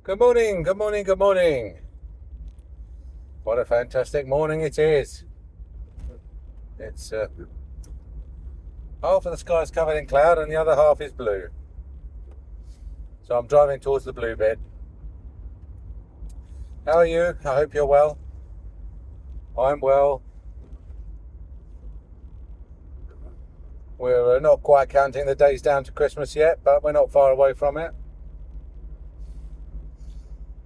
Good morning, good morning, good morning. What a fantastic morning it is. It's half of the sky is covered in cloud and the other half is blue. So I'm driving towards the blue bit. How are you? I hope you're well. I'm well. We're not quite counting the days down to Christmas yet, but we're not far away from it.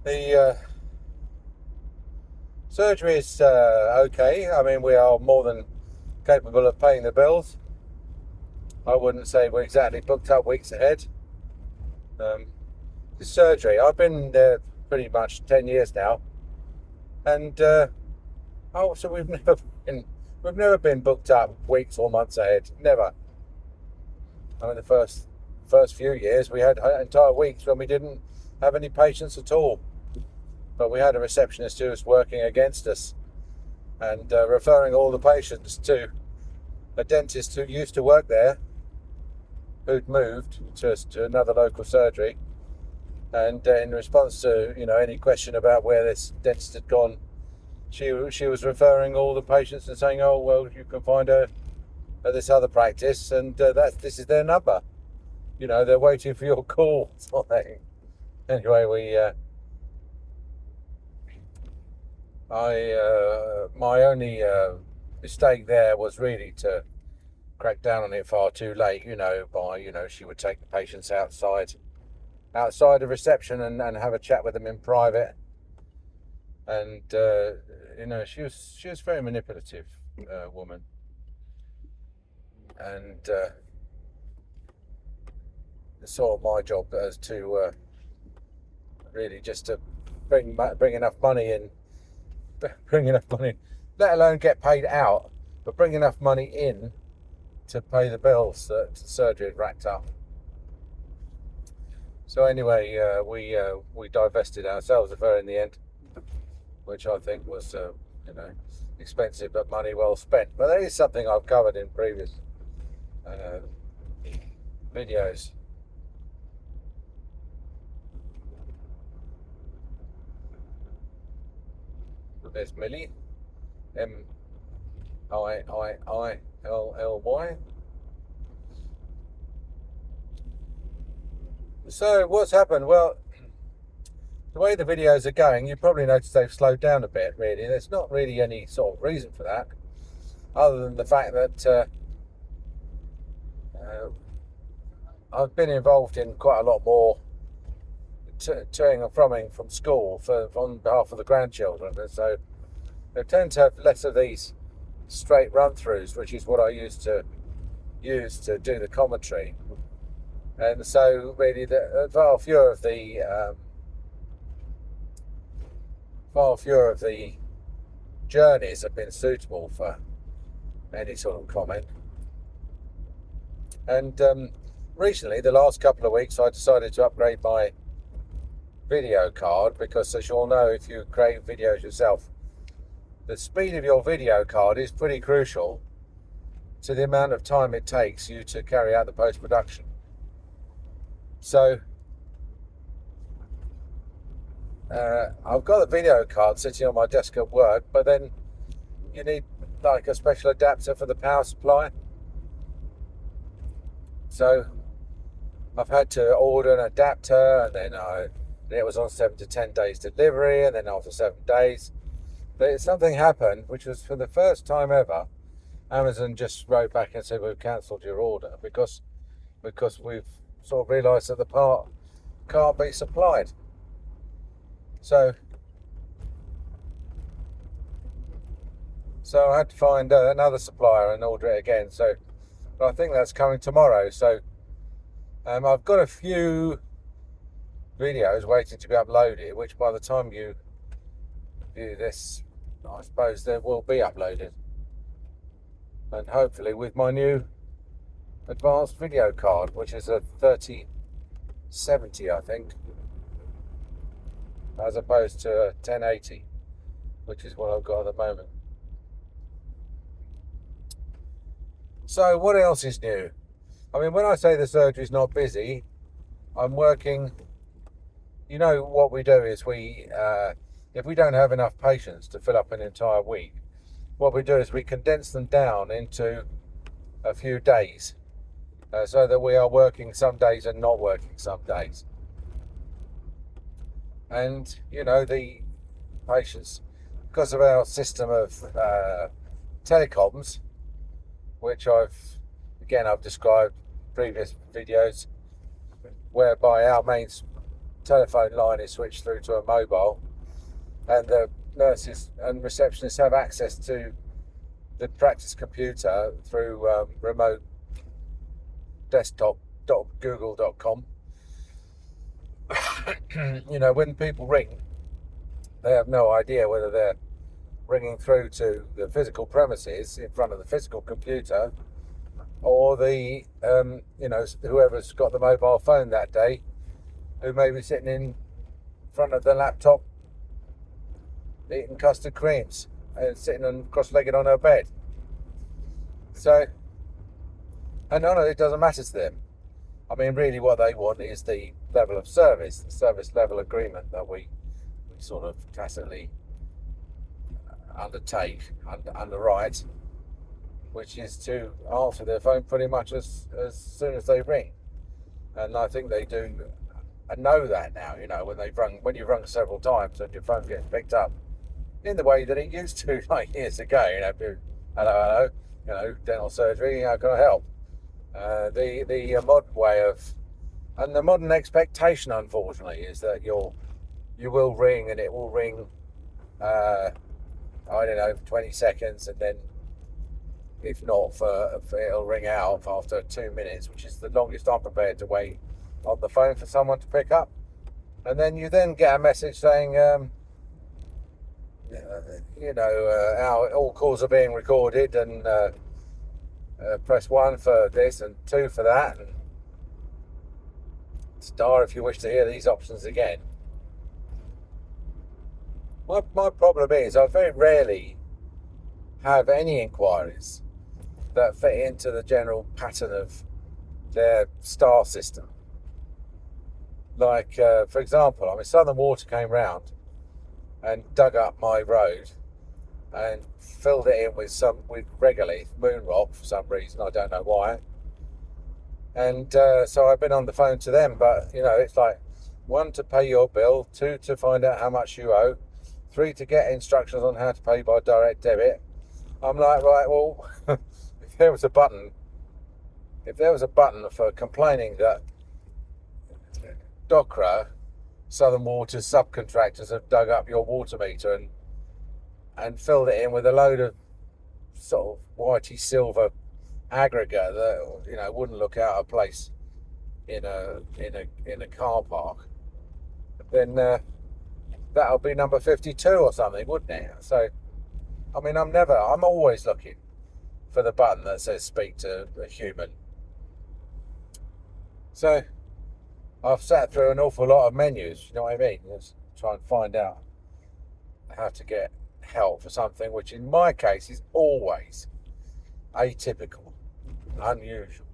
The surgery is okay. I mean, we are more than capable of paying the bills. I wouldn't say we're exactly booked up weeks ahead. The surgery, I've been there pretty much 10 years now, and so we've never been booked up weeks or months ahead. Never. I mean, the first few years we had entire weeks when we didn't have any patients at all, but we had a receptionist who was working against us and referring all the patients to a dentist who used to work there, who'd moved to another local surgery. And in response to any question about where this dentist had gone, she was referring all the patients and saying, "Oh well, you can find her at this other practice, and this is their number. They're waiting for your call." Sort of thing. Anyway, my only mistake there was really to crack down on it far too late. She would take the patients outside of reception and have a chat with them in private, and she was very manipulative woman, and it's sort of my job as to really just to bring enough money in, let alone get paid out, but bring enough money in to pay the bills that the surgery had racked up. So anyway, we divested ourselves of her in the end, which I think was expensive but money well spent. But that is something I've covered in previous videos. There's Millie, Milliilly. So what's happened? Well, the way the videos are going, you probably noticed they've slowed down a bit, really. There's not really any sort of reason for that, other than the fact that I've been involved in quite a lot more toing and froing from school on behalf of the grandchildren, and so they tend to have less of these straight run-throughs, which is what I used to use to do the commentary. And so really far fewer of the journeys have been suitable for any sort of comment. And recently, the last couple of weeks, I decided to upgrade my video card because, as you all know, if you create videos yourself, the speed of your video card is pretty crucial to the amount of time it takes you to carry out the post-production. So I've got a video card sitting on my desk at work, but then you need like a special adapter for the power supply. So I've had to order an adapter, and then it was on 7 to 10 days delivery, and then after 7 days, something happened, which was for the first time ever. Amazon just wrote back and said, "We've cancelled your order because we've sort of realised that the part can't be supplied." So I had to find another supplier and order it again. But I think that's coming tomorrow. So I've got a few videos waiting to be uploaded, which by the time you view this, I suppose they will be uploaded. And hopefully with my new advanced video card, which is a 3070, I think, as opposed to a 1080, which is what I've got at the moment. So what else is new? I mean, when I say the surgery's not busy, I'm working you know, what we do is if we don't have enough patients to fill up an entire week, what we do is we condense them down into a few days, so that we are working some days and not working some days. And, you know, the patients, because of our system of telecoms, which I've described in previous videos, whereby our main telephone line is switched through to a mobile, and the nurses and receptionists have access to the practice computer through remote desktop.google.com. You know, when people ring, they have no idea whether they're ringing through to the physical premises in front of the physical computer, or the you know, whoever's got the mobile phone that day, who may be sitting in front of the laptop eating custard creams and sitting cross-legged on her bed. So, and none of it doesn't matter to them. I mean, really what they want is the level of service, the service level agreement that we sort of tacitly underwrite, which is to answer their phone pretty much as soon as they ring. And I think they do know that now, you know, when you've rung several times and your phone gets picked up in the way that it used to, like years ago, you know, hello, you know, dental surgery, how can I help? The modern way of, and the modern expectation, unfortunately, is that you will ring, and it will ring, I don't know, for 20 seconds, and then if not, it'll ring out after 2 minutes, which is the longest I'm prepared to wait on the phone for someone to pick up. And then you then get a message saying, you know, all calls are being recorded, and press 1 for this and 2 for that, and star if you wish to hear these options again. My problem is I very rarely have any inquiries that fit into the general pattern of their star system. Like, for example, I mean, Southern Water came round and dug up my road and filled it in with regolith, moon rock, for some reason, I don't know why. And so I've been on the phone to them, but, you know, it's like 1, to pay your bill, 2, to find out how much you owe, 3, to get instructions on how to pay by direct debit. I'm like, right, well, if there was a button for complaining that DOCRA, Southern Water's subcontractors, have dug up your water meter and filled it in with a load of sort of whitey silver aggregate that, you know, wouldn't look out of place in a car park, then that'll be number 52 or something, wouldn't it? So, I mean, I'm always looking for the button that says speak to a human. So I've sat through an awful lot of menus, you know what I mean? Just try and find out how to get help for something, which in my case is always atypical, unusual.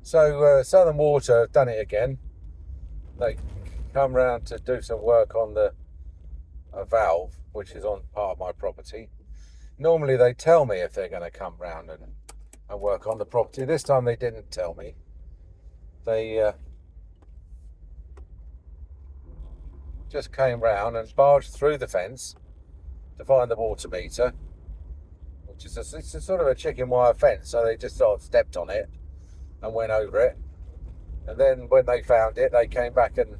So Southern Water have done it again. They come round to do some work on a valve, which is on part of my property. Normally they tell me if they're going to come round and work on the property. This time they didn't tell me. They just came round and barged through the fence to find the water meter, which is it's a sort of a chicken wire fence, so they just sort of stepped on it and went over it. And then when they found it, they came back and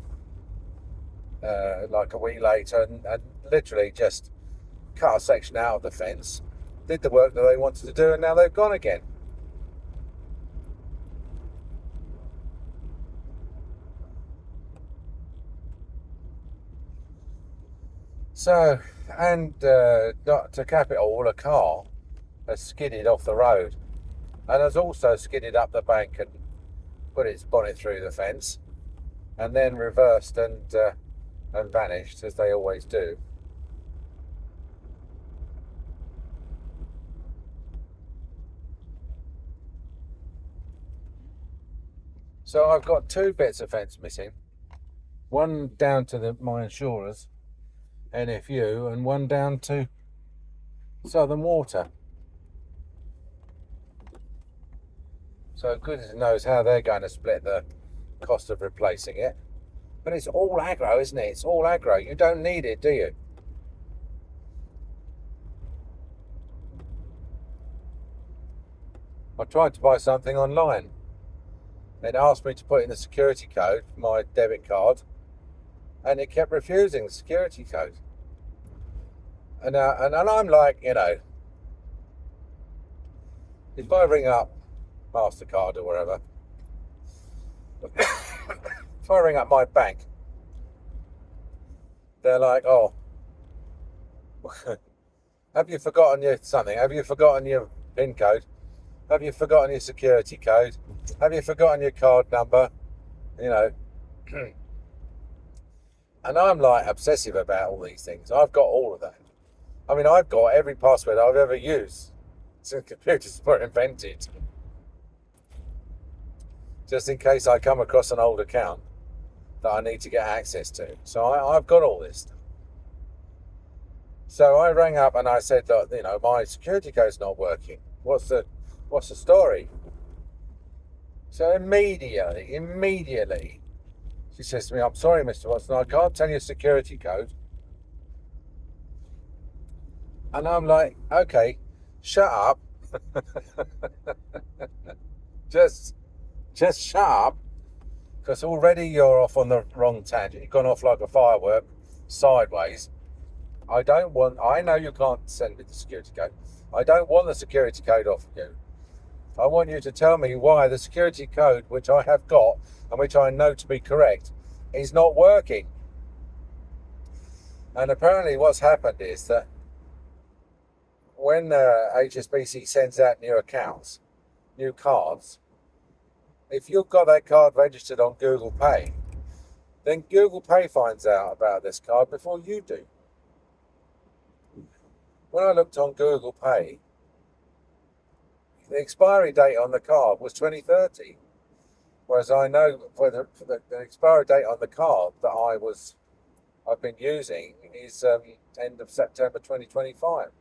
like a week later and literally just cut a section out of the fence, did the work that they wanted to do, and now they've gone again. So, and not to cap it all, a car has skidded off the road and has also skidded up the bank and put its bonnet through the fence, and then reversed and vanished, as they always do. So I've got 2 bits of fence missing. One down to my insurers, NFU, and one down to Southern Water. So goodness knows how they're going to split the cost of replacing it. But it's all aggro, isn't it? It's all aggro. You don't need it, do you? I tried to buy something online. It asked me to put in the security code for my debit card, and it kept refusing the security code. And I'm like, if I ring up MasterCard or wherever, if I ring up my bank, they're like, oh, have you forgotten your something? Have you forgotten your PIN code? Have you forgotten your security code? Have you forgotten your card number? And I'm like obsessive about all these things. I've got all of that. I mean, I've got every password I've ever used since computers were invented, just in case I come across an old account that I need to get access to. So I've got all this stuff. So I rang up and I said that, my security code's not working. What's the story? So immediately, she says to me, I'm sorry, Mr. Watson, I can't tell you security code. And I'm like, okay, shut up. just shut up. Because already you're off on the wrong tangent. You've gone off like a firework, sideways. I know you can't send me the security code. I don't want the security code off you. I want you to tell me why the security code, which I have got, and which I know to be correct, is not working. And apparently what's happened is that when HSBC sends out new accounts, new cards, if you've got that card registered on Google Pay, then Google Pay finds out about this card before you do. When I looked on Google Pay, the expiry date on the card was 2030, whereas I know for the expiry date on the card that I've been using is end of September 2025.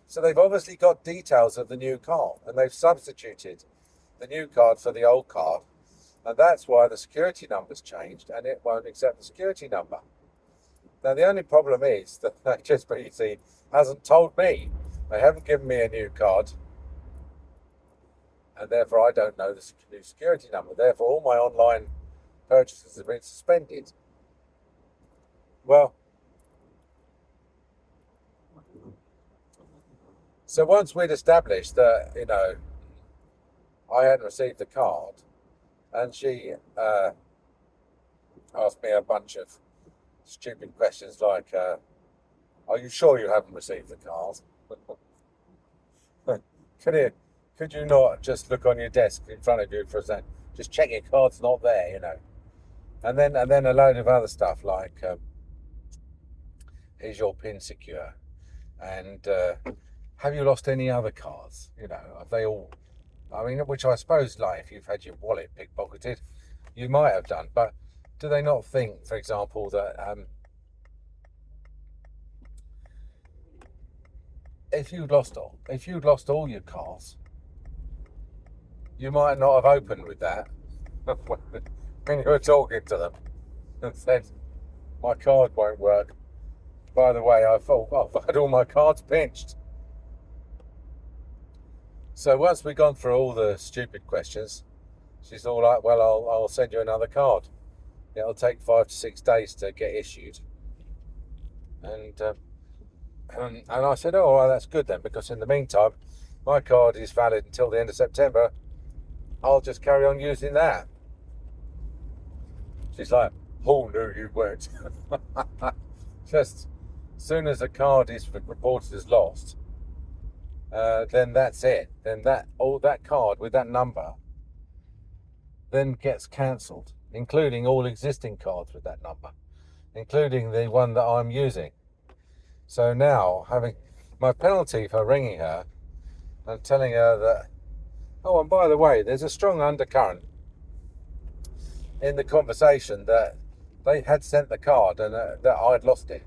So they've obviously got details of the new card, and they've substituted the new card for the old card, and that's why the security number's changed, and it won't accept the security number. Now the only problem is that HSBC hasn't told me. They haven't given me a new card, and therefore I don't know the new security number. Therefore all my online purchases have been suspended. Well, so once we'd established that, I hadn't received the card, and she asked me a bunch of stupid questions like, are you sure you haven't received the card? Could you not just look on your desk in front of you for a second? Just check your card's not there, And then a load of other stuff like, is your PIN secure? And have you lost any other cards? Have they all? I mean, which I suppose, like, if you've had your wallet pickpocketed, you might have done. But do they not think, for example, that if you'd lost all your cards, you might not have opened with that when you were talking to them and said, my card won't work. By the way, I've had all my cards pinched. So once we've gone through all the stupid questions, she's all like, well, I'll send you another card. It'll take 5 to 6 days to get issued. And I said, oh, well, that's good then, because in the meantime, my card is valid until the end of September. I'll just carry on using that. She's like, oh, no, you won't. Just as soon as a card is reported as lost, then that's it. Then that card with that number then gets cancelled, including all existing cards with that number, including the one that I'm using. So now, having my penalty for ringing her and telling her that, oh, and by the way, there's a strong undercurrent in the conversation that they had sent the card and that I'd lost it.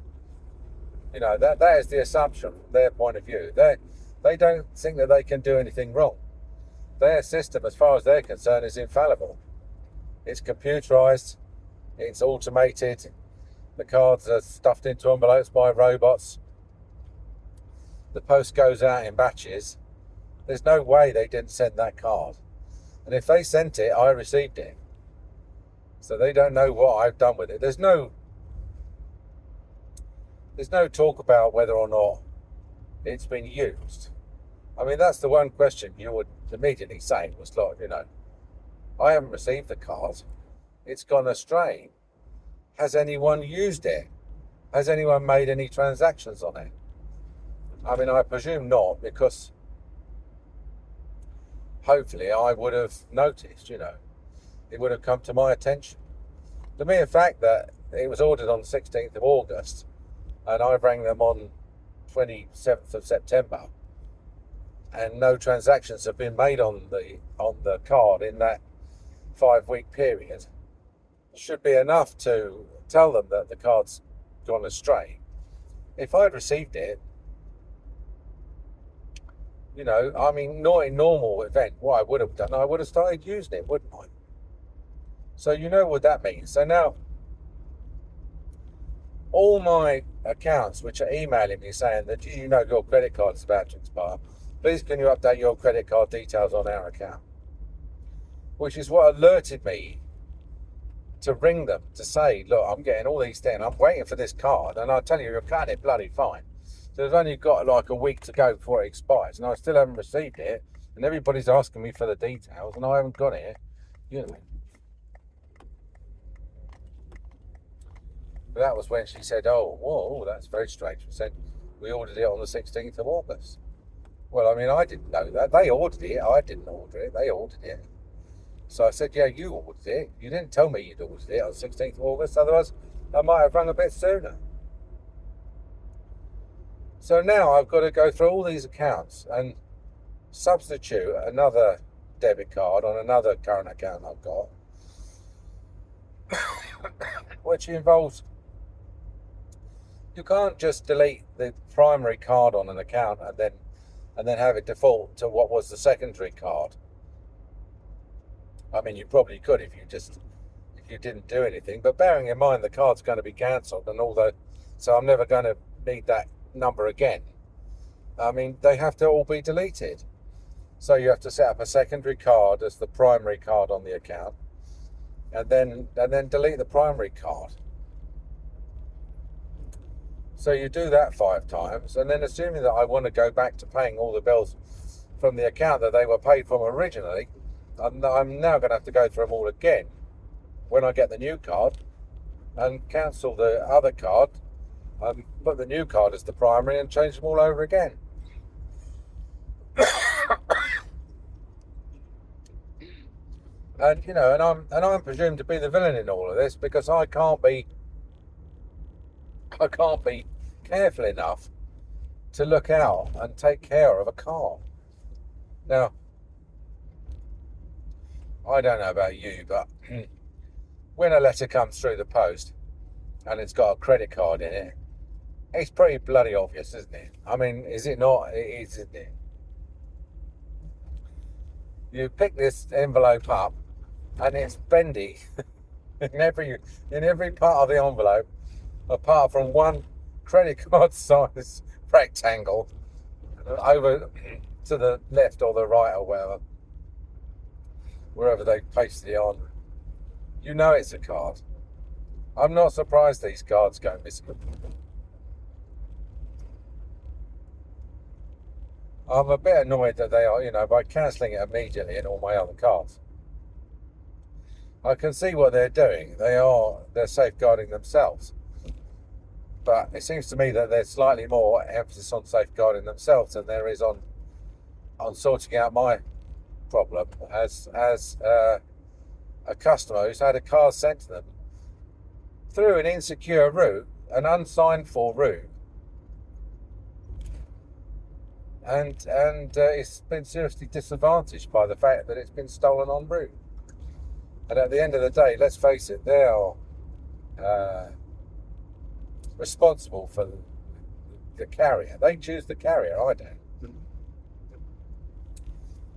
You know, that is the assumption from their point of view. They don't think that they can do anything wrong. Their system, as far as they're concerned, is infallible. It's computerized, it's automated, the cards are stuffed into envelopes by robots, the post goes out in batches. There's no way they didn't send that card. And if they sent it, I received it. So they don't know what I've done with it. There's no talk about whether or not it's been used. I mean, that's the one question you would immediately say was like, you know, I haven't received the card. It's gone astray. Has anyone used it? Has anyone made any transactions on it? I mean, I presume not, because hopefully I would have noticed, you know. It would have come to my attention. The mere fact that it was ordered on the 16th of August and I rang them on 27th of September and no transactions have been made on the card in that 5-week period should be enough to tell them that the card's gone astray. If I'd received it, you know, I mean, not in normal event, what I would have done, I would have started using it, wouldn't I? So you know what that means. So now, all my accounts which are emailing me saying that, you know, your credit card is about to expire, please can you update your credit card details on our account? Which is what alerted me to ring them to say, look, I'm getting all these things, I'm waiting for this card, and I tell you, you're cutting it bloody fine. So they've only got like a week to go before it expires, and I still haven't received it, and everybody's asking me for the details, and I haven't got it. You know. But that was when she said, oh, whoa, that's very strange. She said, we ordered it on the 16th of August. Well, I mean, I didn't know that. They ordered it. I didn't order it. They ordered it. So I said, yeah, you ordered it. You didn't tell me you'd ordered it on the 16th of August. Otherwise, I might have rung a bit sooner. So now I've got to go through all these accounts and substitute another debit card on another current account I've got, which involves, you can't just delete the primary card on an account and then have it default to what was the secondary card. I mean, you probably could if you didn't do anything, but bearing in mind the card's going to be cancelled, and so I'm never going to need that number again. I mean, they have to all be deleted. So you have to set up a secondary card as the primary card on the account, and then delete the primary card. So you do that 5 times, and then assuming that I want to go back to paying all the bills from the account that they were paid from originally, I'm now going to have to go through them all again when I get the new card and cancel the other card, put the new card as the primary and change them all over again. And you know, and I'm presumed to be the villain in all of this because I can't be careful enough to look out and take care of a card. Now, I don't know about you, but when a letter comes through the post and it's got a credit card in it, it's pretty bloody obvious, isn't it? I mean, is it not? It is, isn't it? You pick this envelope up and it's bendy in every part of the envelope, apart from one credit card size rectangle over to the left or the right or wherever they pasted it on. You know it's a card. I'm not surprised these cards go missing. I'm a bit annoyed that they are, you know, by cancelling it immediately in all my other cards. I can see what they're doing. They're safeguarding themselves. But it seems to me that there's slightly more emphasis on safeguarding themselves than there is on sorting out my problem as a customer who's had a car sent to them through an insecure route, an unsigned for route, and it's been seriously disadvantaged by the fact that it's been stolen en route. And at the end of the day, let's face it, they are responsible for the carrier. They choose the carrier, I don't.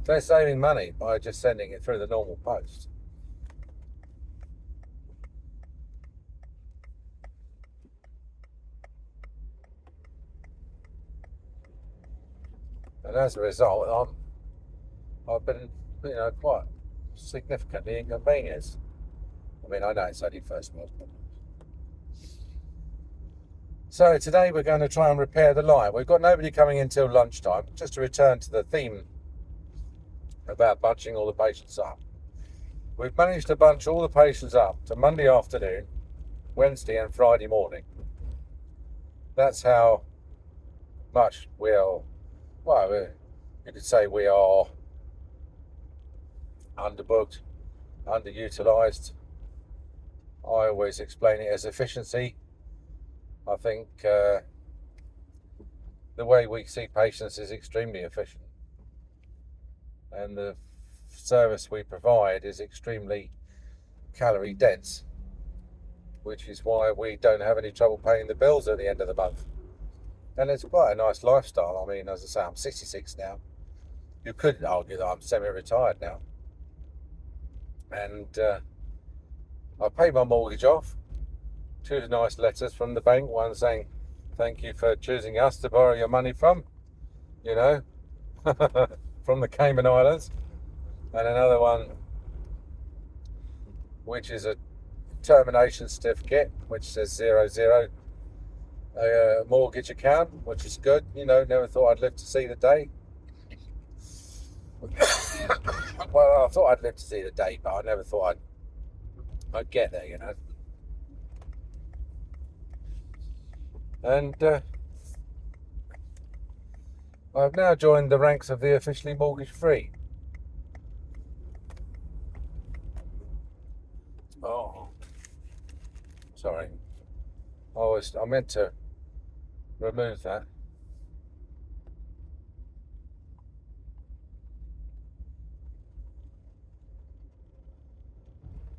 They're saving money by just sending it through the normal post. And as a result, I've been, quite significantly inconvenienced. I mean, I know it's only first world problems. So today we're going to try and repair the line. We've got nobody coming in till lunchtime. Just to return to the theme about bunching all the patients up. We've managed to bunch all the patients up to Monday afternoon, Wednesday and Friday morning. That's how much you could say we are underbooked, underutilised. I always explain it as efficiency. I think the way we see patients is extremely efficient, and the service we provide is extremely calorie dense, which is why we don't have any trouble paying the bills at the end of the month. And it's quite a nice lifestyle. I mean, as I say, I'm 66 now. You could argue that I'm semi-retired now. And I paid my mortgage off. 2 nice letters from the bank. One saying, thank you for choosing us to borrow your money from, from the Cayman Islands. And another one, which is a termination certificate, which says 00 mortgage account, which is good. Never thought I'd live to see the day. Well, I thought I'd live to see the day, but I never thought I'd get there, And I've now joined the ranks of the officially mortgage-free. Oh, sorry. I meant to remove that.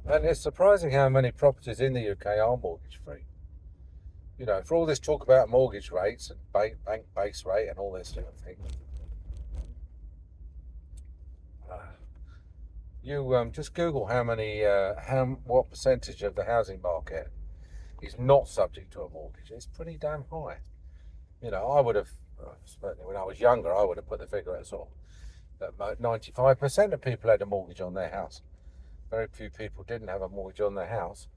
And it's surprising how many properties in the UK are mortgage-free. For all this talk about mortgage rates and bank base rate and all this sort of thing, you just Google what percentage of the housing market is not subject to a mortgage. It's pretty damn high. I would have, certainly when I was younger, I would have put the figure at sort of that 95% of people had a mortgage on their house. Very few people didn't have a mortgage on their house.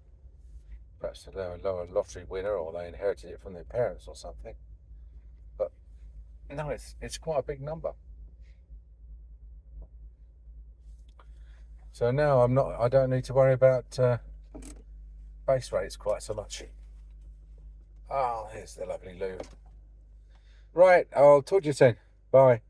Perhaps they were a lower lottery winner, or they inherited it from their parents or something. But no, it's quite a big number. So now I don't need to worry about base rates quite so much. Oh, here's the lovely loo. Right, I'll talk to you soon. Bye.